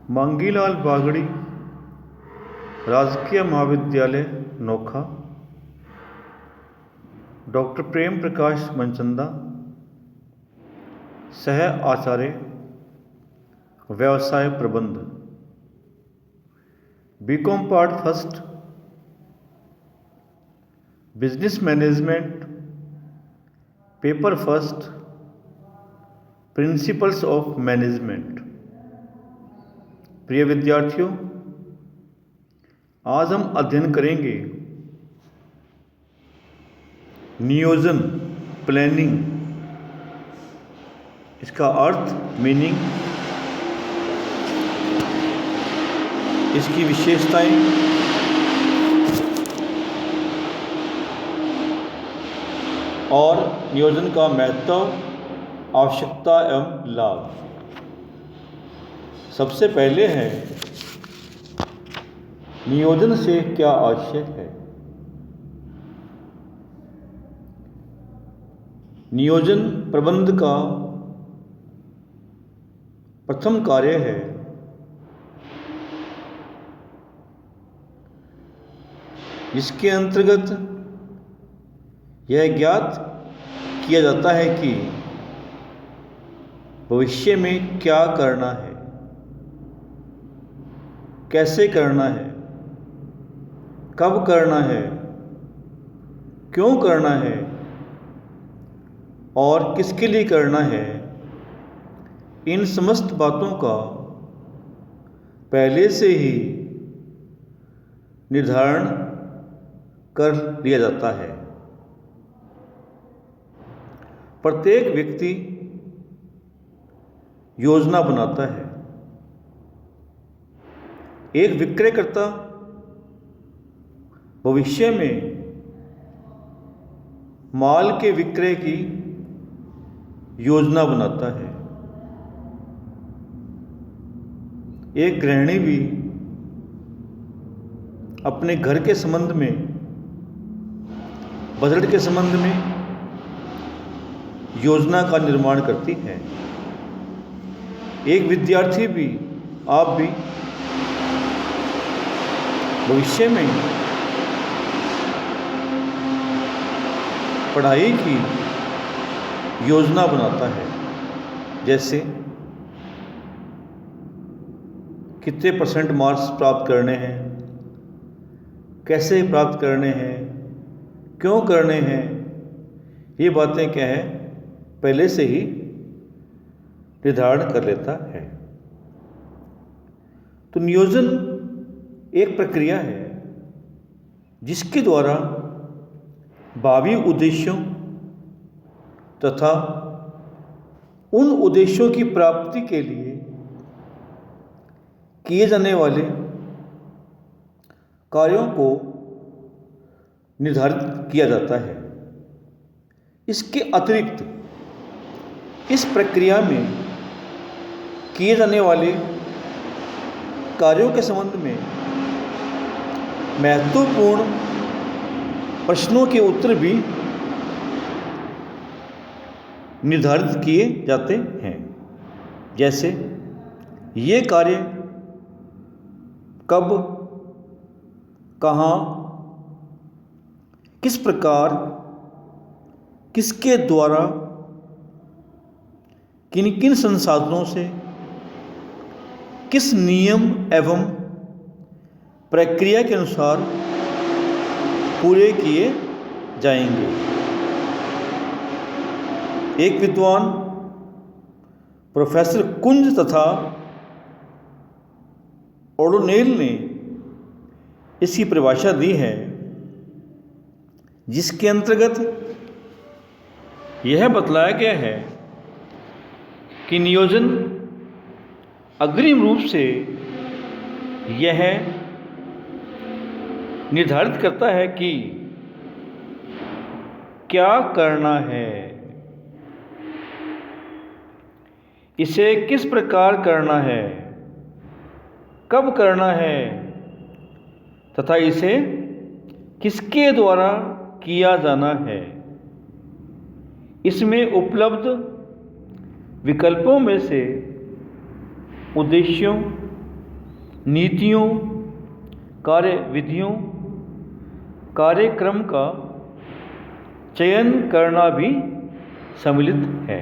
मांगीलाल बागड़ी, राजकीय महाविद्यालय नोखा, डॉक्टर प्रेम प्रकाश मनचंदा, सह आचार्य, व्यवसाय प्रबंध, BCom part first, business management, paper first, principles of management. प्रिय विद्यार्थियों, आज हम अध्ययन करेंगे नियोजन, प्लानिंग, इसका अर्थ, मीनिंग, इसकी विशेषताएं और नियोजन का महत्व, आवश्यकता एवं लाभ। सबसे पहले है नियोजन से क्या आवश्यक है। नियोजन प्रबंध का प्रथम कार्य है जिसके अंतर्गत यह ज्ञात किया जाता है कि भविष्य में क्या करना है, कैसे करना है, कब करना है, क्यों करना है और किसके लिए करना है। इन समस्त बातों का पहले से ही निर्धारण कर लिया जाता है। प्रत्येक व्यक्ति योजना बनाता है। एक विक्रयकर्ता भविष्य में माल के विक्रय की योजना बनाता है। एक गृहिणी भी अपने घर के संबंध में, बजट के संबंध में योजना का निर्माण करती है। एक विद्यार्थी भी, आप भी भविष्य में पढ़ाई की योजना बनाता है, जैसे कितने परसेंट मार्क्स प्राप्त करने हैं, कैसे प्राप्त करने हैं, क्यों करने हैं। ये बातें क्या है, पहले से ही निर्धारण कर लेता है। तो नियोजन एक प्रक्रिया है जिसके द्वारा भावी उद्देश्यों तथा उन उद्देश्यों की प्राप्ति के लिए किए जाने वाले कार्यों को निर्धारित किया जाता है। इसके अतिरिक्त इस प्रक्रिया में किए जाने वाले कार्यों के संबंध में महत्वपूर्ण प्रश्नों के उत्तर भी निर्धारित किए जाते हैं। जैसे ये कार्य कब, कहाँ, किस प्रकार, किसके द्वारा, किन किन संसाधनों से, किस नियम एवं प्रक्रिया के अनुसार पूरे किए जाएंगे। एक विद्वान प्रोफेसर कुंज तथा ओडोनेल ने इसकी परिभाषा दी है, जिसके अंतर्गत यह बतलाया गया है कि नियोजन अग्रिम रूप से यह निर्धारित करता है कि क्या करना है, इसे किस प्रकार करना है, कब करना है तथा इसे किसके द्वारा किया जाना है। इसमें उपलब्ध विकल्पों में से उद्देश्यों, नीतियों, कार्य विधियों, कार्यक्रम का चयन करना भी सम्मिलित है।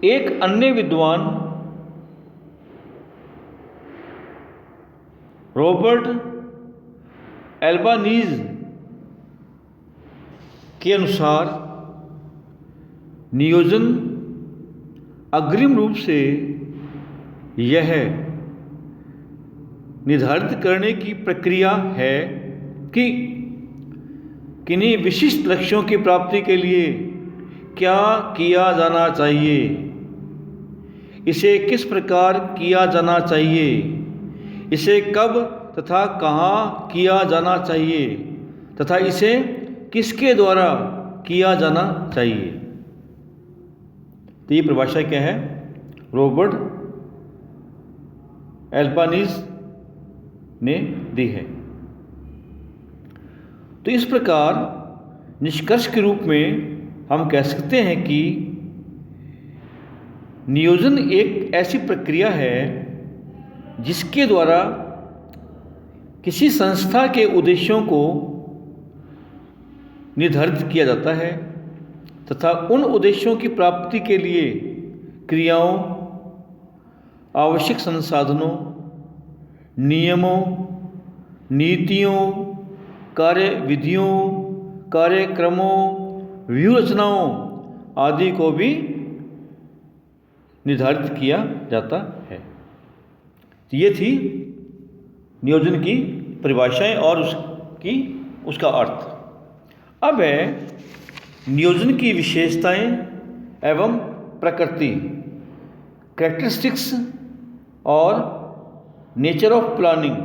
एक अन्य विद्वान रॉबर्ट एल्बानीज के अनुसार नियोजन अग्रिम रूप से यह निर्धारित करने की प्रक्रिया है कि किन्हीं विशिष्ट लक्ष्यों की प्राप्ति के लिए क्या किया जाना चाहिए, इसे किस प्रकार किया जाना चाहिए, इसे कब तथा कहाँ किया जाना चाहिए तथा इसे किसके द्वारा किया जाना चाहिए। तो ये परिभाषा क्या है? रॉबर्ट एल्बानीज ने दी है। तो इस प्रकार निष्कर्ष के रूप में हम कह सकते हैं कि नियोजन एक ऐसी प्रक्रिया है जिसके द्वारा किसी संस्था के उद्देश्यों को निर्धारित किया जाता है तथा उन उद्देश्यों की प्राप्ति के लिए क्रियाओं, आवश्यक संसाधनों, नियमों, नीतियों, कार्य विधियों, कार्यक्रमों, व्यूह रचनाओं आदि को भी निर्धारित किया जाता है। तो ये थी नियोजन की परिभाषाएं और उसका अर्थ। अब है नियोजन की विशेषताएं एवं प्रकृति, कैरेक्टरिस्टिक्स और नेचर ऑफ प्लानिंग।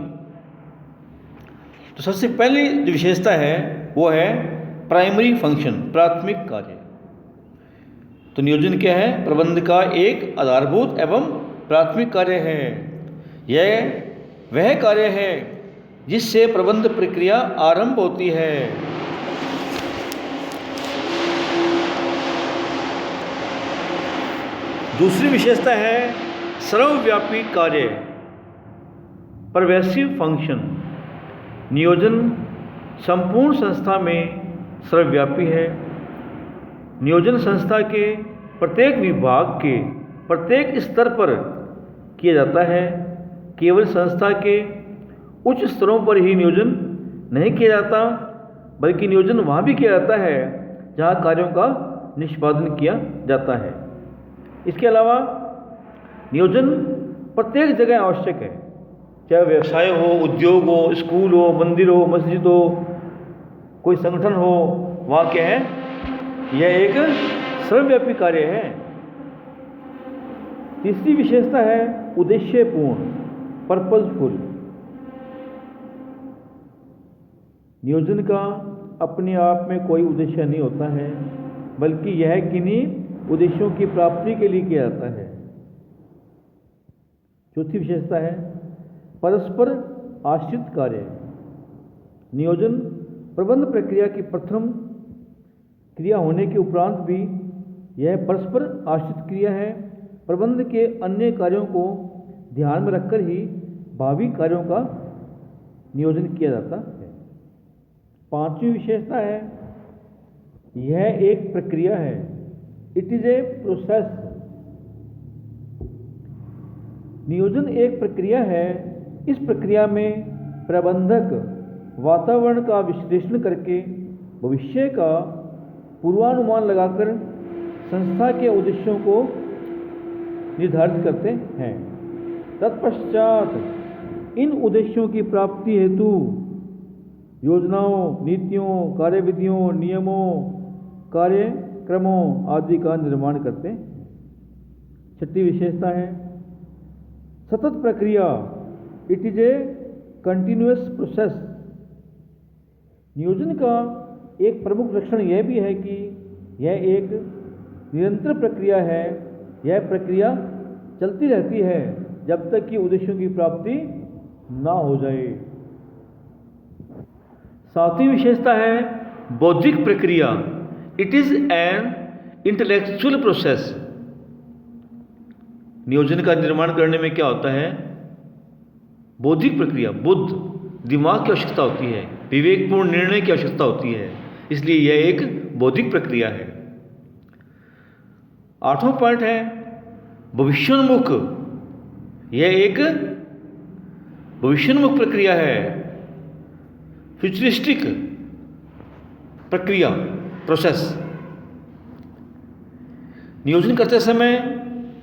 तो सबसे पहली जो विशेषता है वो है प्राइमरी फंक्शन, प्राथमिक कार्य। तो नियोजन क्या है? प्रबंध का एक आधारभूत एवं प्राथमिक कार्य है। यह वह कार्य है जिससे प्रबंध प्रक्रिया आरंभ होती है। दूसरी विशेषता है सर्वव्यापी कार्य, परवेसिव फंक्शन। नियोजन संपूर्ण संस्था में सर्वव्यापी है। नियोजन संस्था के प्रत्येक विभाग के प्रत्येक स्तर पर किया जाता है। केवल संस्था के उच्च स्तरों पर ही नियोजन नहीं किया जाता, बल्कि नियोजन वहाँ भी किया जाता है जहाँ कार्यों का निष्पादन किया जाता है। इसके अलावा नियोजन प्रत्येक जगह आवश्यक है, चाहे व्यवसाय हो, उद्योग हो, स्कूल हो, मंदिर हो, मस्जिद हो, कोई संगठन हो, वहाँ क्या है? यह एक सर्वव्यापी कार्य है। तीसरी विशेषता है उद्देश्यपूर्ण, पर्पजफुल। नियोजन का अपने आप में कोई उद्देश्य नहीं होता है, बल्कि यह किन्हीं उद्देश्यों की प्राप्ति के लिए किया जाता है। चौथी विशेषता है परस्पर आश्रित कार्य। नियोजन प्रबंध प्रक्रिया की प्रथम क्रिया होने के उपरांत भी यह परस्पर आश्रित क्रिया है। प्रबंध के अन्य कार्यों को ध्यान में रखकर ही भावी कार्यों का नियोजन किया जाता है। पांचवी विशेषता है यह एक प्रक्रिया है, इट इज ए प्रोसेस। नियोजन एक प्रक्रिया है। इस प्रक्रिया में प्रबंधक वातावरण का विश्लेषण करके भविष्य का पूर्वानुमान लगाकर संस्था के उद्देश्यों को निर्धारित करते हैं। तत्पश्चात इन उद्देश्यों की प्राप्ति हेतु योजनाओं, नीतियों, कार्यविधियों, नियमों, कार्यक्रमों आदि का निर्माण करते हैं। छठी विशेषता है सतत प्रक्रिया, it is a continuous process. नियोजन का एक प्रमुख लक्षण यह भी है कि यह एक निरंतर प्रक्रिया है। यह प्रक्रिया चलती रहती है जब तक कि उद्देश्यों की प्राप्ति ना हो जाए। सातवीं विशेषता है बौद्धिक प्रक्रिया, it is an intellectual process. नियोजन का निर्माण करने में क्या होता है? बौद्धिक प्रक्रिया, बुद्ध, दिमाग की आवश्यकता होती है, विवेकपूर्ण निर्णय की आवश्यकता होती है, इसलिए यह एक बौद्धिक प्रक्रिया है। 8वां पॉइंट है भविष्योन्मुख। यह एक भविष्योन्मुख प्रक्रिया है, फ्यूचरिस्टिक प्रक्रिया, प्रोसेस। नियोजन करते समय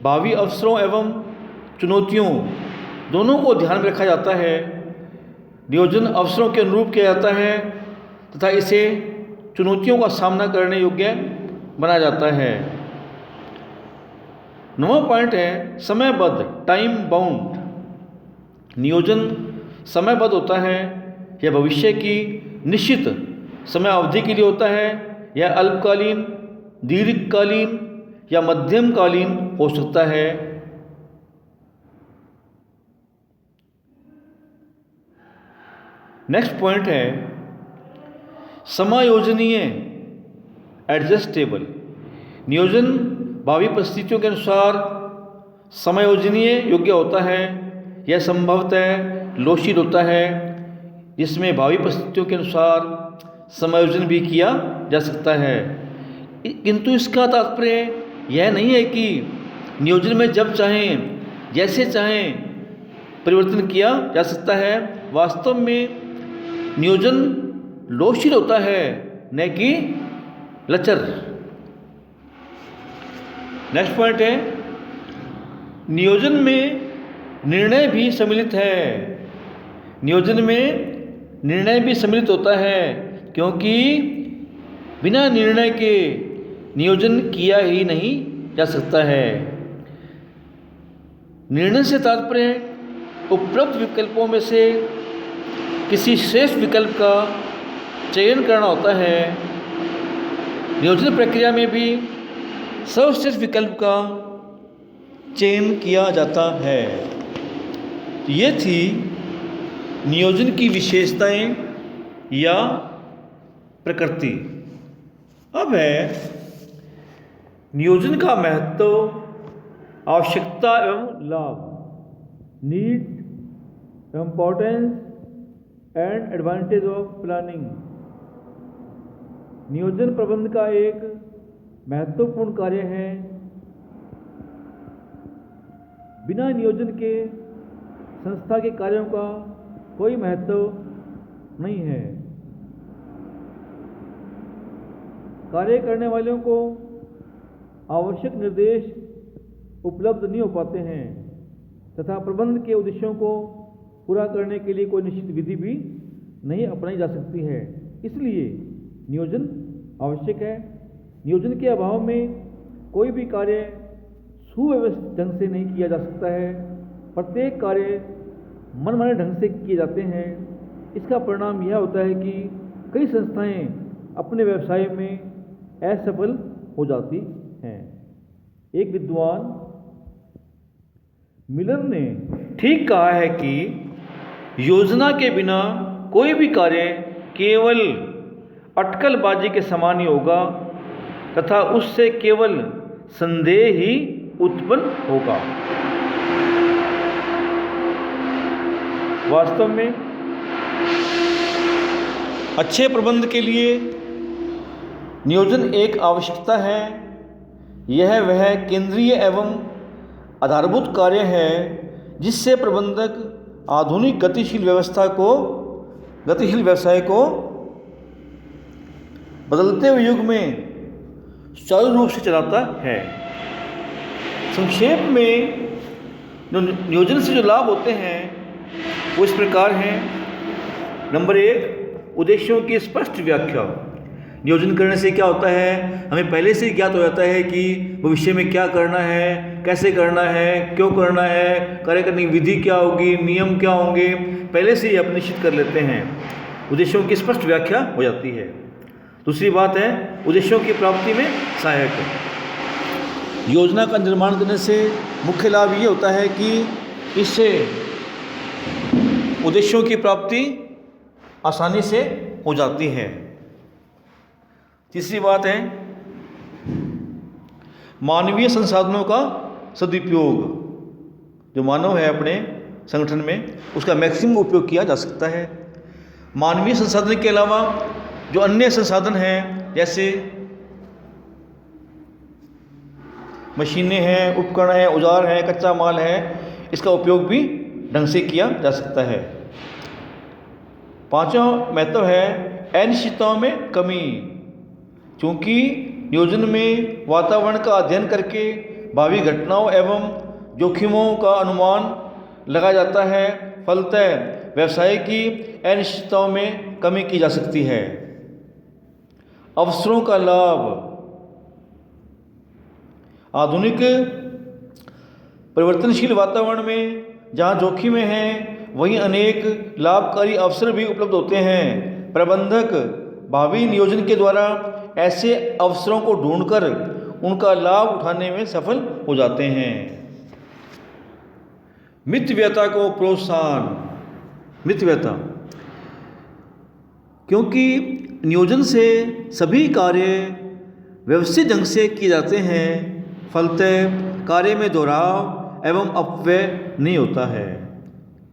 भावी अवसरों एवं चुनौतियों दोनों को ध्यान में रखा जाता है। नियोजन अवसरों के अनुरूप किया जाता है तथा इसे चुनौतियों का सामना करने योग्य बनाया जाता है। 9वां पॉइंट है समयबद्ध, टाइम बाउंड। नियोजन समयबद्ध होता है। यह भविष्य की निश्चित समय अवधि के लिए होता है। यह अल्पकालीन, दीर्घकालीन या मध्यमकालीन हो सकता है। नेक्स्ट पॉइंट है समायोजनीय, एडजस्टेबल। नियोजन भावी परिस्थितियों के अनुसार समायोजनीय योग्य होता है। यह संभवतः लोचित होता है, जिसमें भावी परिस्थितियों के अनुसार समायोजन भी किया जा सकता है। किंतु इसका तात्पर्य यह नहीं है कि नियोजन में जब चाहें, जैसे चाहें परिवर्तन किया जा सकता है। वास्तव में नियोजन लोचित होता है, न कि लचर। नेक्स्ट पॉइंट है नियोजन में निर्णय भी सम्मिलित है। नियोजन में निर्णय भी सम्मिलित होता है, क्योंकि बिना निर्णय के नियोजन किया ही नहीं जा सकता है। निर्णय से तात्पर्य उपलब्ध विकल्पों में से किसी श्रेष्ठ विकल्प का चयन करना होता है। नियोजन प्रक्रिया में भी सर्वश्रेष्ठ विकल्प का चयन किया जाता है। ये थी नियोजन की विशेषताएं या प्रकृति। अब है नियोजन का महत्व, आवश्यकता एवं लाभ, need, importance and advantage of planning. नियोजन प्रबंधन का एक महत्वपूर्ण कार्य है। बिना नियोजन के संस्था के कार्यों का कोई महत्व नहीं है। कार्य करने वालों को आवश्यक निर्देश उपलब्ध नहीं हो पाते हैं तथा प्रबंधन के उद्देश्यों को पूरा करने के लिए कोई निश्चित विधि भी नहीं अपनाई जा सकती है। इसलिए नियोजन आवश्यक है। नियोजन के अभाव में कोई भी कार्य सुव्यवस्थित ढंग से नहीं किया जा सकता है। प्रत्येक कार्य मनमाने ढंग से किए जाते हैं। इसका परिणाम यह होता है कि कई संस्थाएं अपने व्यवसाय में असफल हो जाती हैं। एक विद्वान मिलर ने ठीक कहा है कि योजना के बिना कोई भी कार्य केवल अटकलबाजी के समान ही होगा तथा उससे केवल संदेह ही उत्पन्न होगा। वास्तव में अच्छे प्रबंध के लिए नियोजन एक आवश्यकता है। यह वह केंद्रीय एवं आधारभूत कार्य है जिससे प्रबंधक आधुनिक गतिशील व्यवसाय को बदलते हुए युग में सुचारू रूप से चलाता है। संक्षेप में नियोजन से जो लाभ होते हैं वो इस प्रकार हैं। नंबर 1, उद्देश्यों की स्पष्ट व्याख्या। नियोजन करने से क्या होता है, हमें पहले से ही ज्ञात हो जाता है कि भविष्य में क्या करना है, कैसे करना है, क्यों करना है, कार्य करने की विधि क्या होगी, नियम क्या होंगे, पहले से ही आप निश्चित कर लेते हैं। उद्देश्यों की स्पष्ट व्याख्या हो जाती है। दूसरी बात है उद्देश्यों की प्राप्ति में सहायक। योजना का निर्माण करने से मुख्य लाभ ये होता है कि इससे उद्देश्यों की प्राप्ति आसानी से हो जाती है। तीसरी बात है मानवीय संसाधनों का सदुपयोग। जो मानव है अपने संगठन में, उसका मैक्सिमम उपयोग किया जा सकता है। मानवीय संसाधन के अलावा जो अन्य संसाधन हैं, जैसे मशीनें हैं, उपकरण हैं, औजार हैं, कच्चा माल है, इसका उपयोग भी ढंग से किया जा सकता है। पांचवा महत्व है अनिश्चितताओं में कमी। चूंकि नियोजन में वातावरण का अध्ययन करके भावी घटनाओं एवं जोखिमों का अनुमान लगाया जाता है, फलतः व्यवसाय की अनिश्चितताओं में कमी की जा सकती है। अवसरों का लाभ। आधुनिक परिवर्तनशील वातावरण में जहां जोखिमें हैं, वहीं अनेक लाभकारी अवसर भी उपलब्ध होते हैं। प्रबंधक भावी नियोजन के द्वारा ऐसे अवसरों को ढूंढकर उनका लाभ उठाने में सफल हो जाते हैं। मितव्ययता को प्रोत्साहन। मितव्ययता, क्योंकि नियोजन से सभी कार्य व्यवस्थित ढंग से किए जाते हैं, फलतः कार्य में दोहराव एवं अपव्यय नहीं होता है।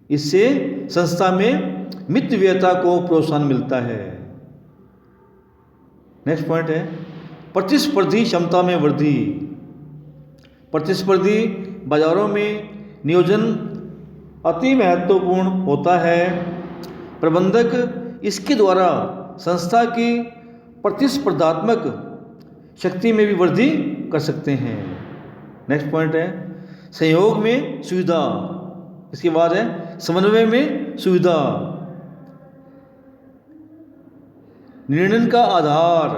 इससे संस्था में मितव्ययता को प्रोत्साहन मिलता है। नेक्स्ट पॉइंट है प्रतिस्पर्धी क्षमता में वृद्धि। प्रतिस्पर्धी बाजारों में नियोजन अति महत्वपूर्ण होता है। प्रबंधक इसके द्वारा संस्था की प्रतिस्पर्धात्मक शक्ति में भी वृद्धि कर सकते हैं। नेक्स्ट पॉइंट है सहयोग में सुविधा। इसके बाद है समन्वय में सुविधा। निर्णय का आधार।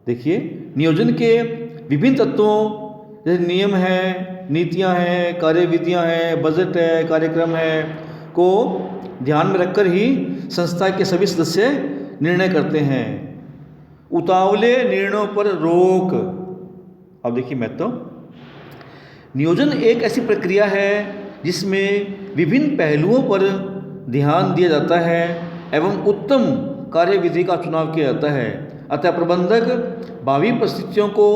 देखिए, नियोजन के विभिन्न तत्वों जैसे नियम हैं, नीतियां हैं, कार्यविधियां हैं, बजट है, कार्यक्रम है को ध्यान में रखकर ही संस्था के सभी सदस्य निर्णय करते हैं। उतावले निर्णयों पर रोक। अब देखिए महत्व। नियोजन एक ऐसी प्रक्रिया है जिसमें विभिन्न पहलुओं पर ध्यान दिया जाता है एवं उत्तम कार्यविधि का चुनाव किया जाता है। अतः प्रबंधक भावी परिस्थितियों को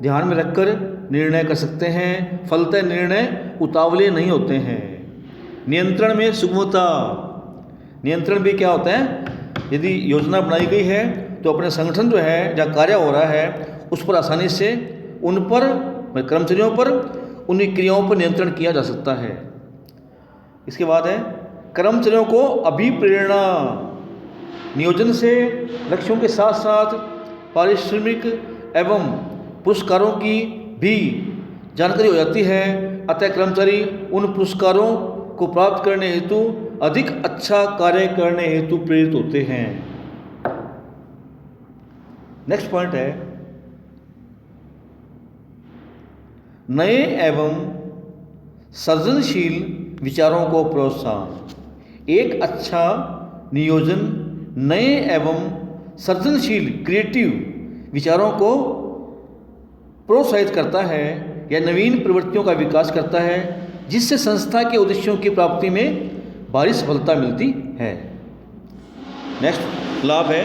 ध्यान में रखकर निर्णय कर सकते हैं, फलतः निर्णय उतावले नहीं होते हैं। नियंत्रण में सुगमता। नियंत्रण भी क्या होता है, यदि योजना बनाई गई है तो अपने संगठन जो है जहाँ कार्य हो रहा है उस पर आसानी से उन पर कर्मचारियों पर उनकी क्रियाओं पर नियंत्रण किया जा सकता है। इसके बाद है कर्मचारियों को अभिप्रेरणा। नियोजन से लक्ष्यों के साथ साथ पारिश्रमिक एवं पुरस्कारों की भी जानकारी हो जाती है। अतः कर्मचारी उन पुरस्कारों को प्राप्त करने हेतु अधिक अच्छा कार्य करने हेतु प्रेरित होते हैं। नेक्स्ट पॉइंट है नए एवं सृजनशील विचारों को प्रोत्साहन। एक अच्छा नियोजन नए एवं सृजनशील क्रिएटिव विचारों को प्रोत्साहित करता है या नवीन प्रवृत्तियों का विकास करता है, जिससे संस्था के उद्देश्यों की प्राप्ति में भारी सफलता मिलती है। नेक्स्ट लाभ है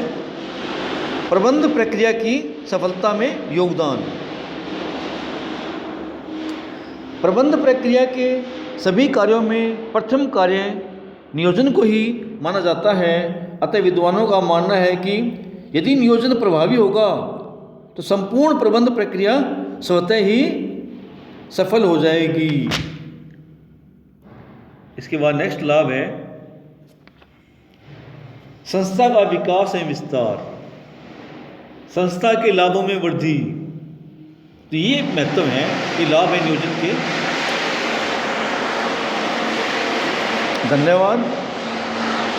प्रबंध प्रक्रिया की सफलता में योगदान। प्रबंध प्रक्रिया के सभी कार्यों में प्रथम कार्य नियोजन को ही माना जाता है। अतः विद्वानों का मानना है कि यदि नियोजन प्रभावी होगा तो संपूर्ण प्रबंध प्रक्रिया स्वतः ही सफल हो जाएगी। इसके बाद नेक्स्ट लाभ है संस्था का विकास एवं विस्तार। संस्था के लाभों में वृद्धि। तो ये महत्व है कि लाभ है नियोजन के। धन्यवाद।